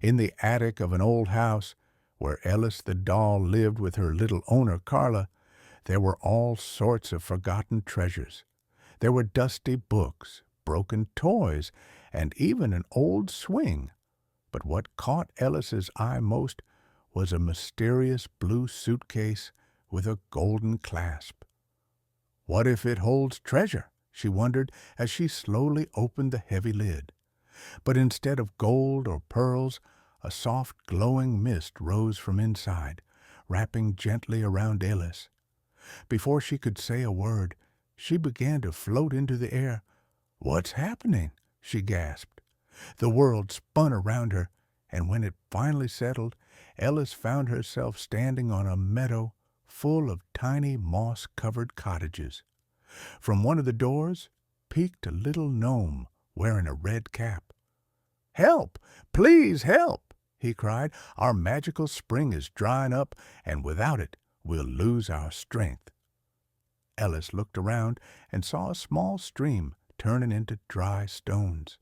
In the attic of an old house, where Elis the doll lived with her little owner Carla, there were all sorts of forgotten treasures. There were dusty books, broken toys, and even an old swing. But what caught Elis's eye most was a mysterious blue suitcase with a golden clasp. What if it holds treasure? She wondered as she slowly opened the heavy lid. But instead of gold or pearls, a soft glowing mist rose from inside, wrapping gently around Elis. Before she could say a word, she began to float into the air. "What's happening?" she gasped. The world spun around her, and when it finally settled, Elis found herself standing on a meadow full of tiny moss-covered cottages. From one of the doors peeked a little gnome wearing a red cap. "Help! Please help!" he cried. "Our magical spring is drying up, and without it we'll lose our strength." Elis looked around and saw a small stream turning into dry stones.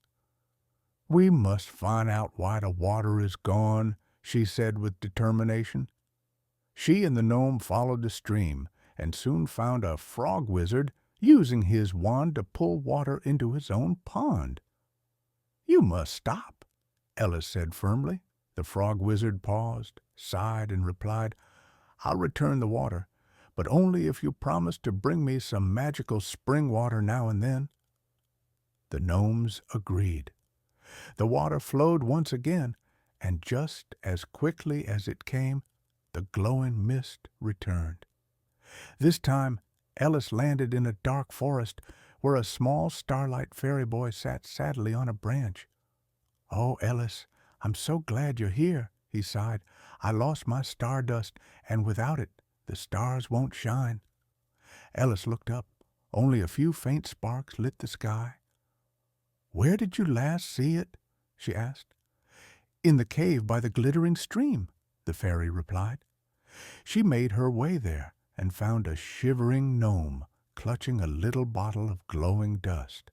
"We must find out why the water is gone," she said with determination. She and the gnome followed the stream and soon found a frog wizard using his wand to pull water into his own pond. "You must stop," Elis said firmly. The frog wizard paused, sighed, and replied, "I'll return the water, but only if you promise to bring me some magical spring water now and then." The gnomes agreed. The water flowed once again, and just as quickly as it came, the glowing mist returned. This time, Elis landed in a dark forest where a small starlight fairy boy sat sadly on a branch. "Oh, Elis, I'm so glad you're here," he sighed. "I lost my stardust, and without it, the stars won't shine." Elis looked up. Only a few faint sparks lit the sky. "Where did you last see it?" she asked. "In the cave by the glittering stream," the fairy replied. She made her way there and found a shivering gnome clutching a little bottle of glowing dust.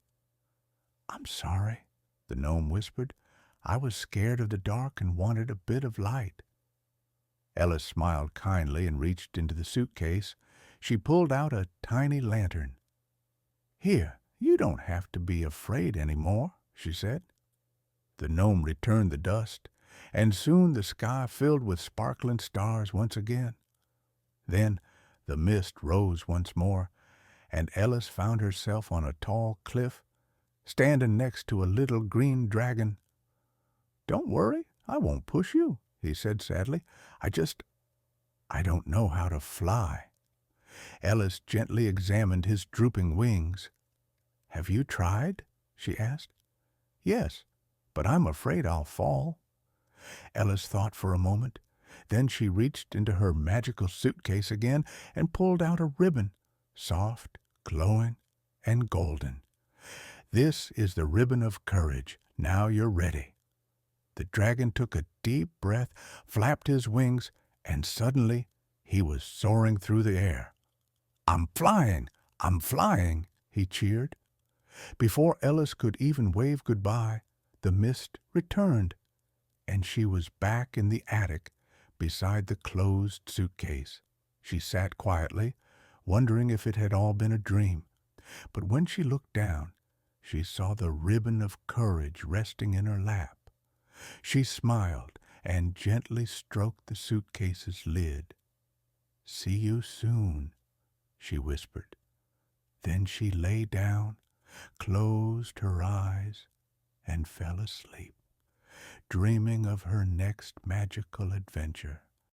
"I'm sorry," the gnome whispered. "I was scared of the dark and wanted a bit of light." Elis smiled kindly and reached into the suitcase. She pulled out a tiny lantern. "Here, you don't have to be afraid any more," she said. The gnome returned the dust, and soon the sky filled with sparkling stars once again. Then the mist rose once more, and Elis found herself on a tall cliff, standing next to a little green dragon. "Don't worry, I won't push you," he said sadly. I don't know how to fly." Elis gently examined his drooping wings. "Have you tried?" she asked. "Yes, but I'm afraid I'll fall." Elis thought for a moment. Then she reached into her magical suitcase again and pulled out a ribbon, soft, glowing, and golden. "This is the ribbon of courage. Now you're ready." The dragon took a deep breath, flapped his wings, and suddenly he was soaring through the air. "I'm flying! I'm flying!" he cheered. Before Elis could even wave goodbye, the mist returned, and she was back in the attic beside the closed suitcase. She sat quietly, wondering if it had all been a dream. But when she looked down, she saw the ribbon of courage resting in her lap. She smiled and gently stroked the suitcase's lid. "See you soon," she whispered. Then she lay down, closed her eyes, and fell asleep, dreaming of her next magical adventure.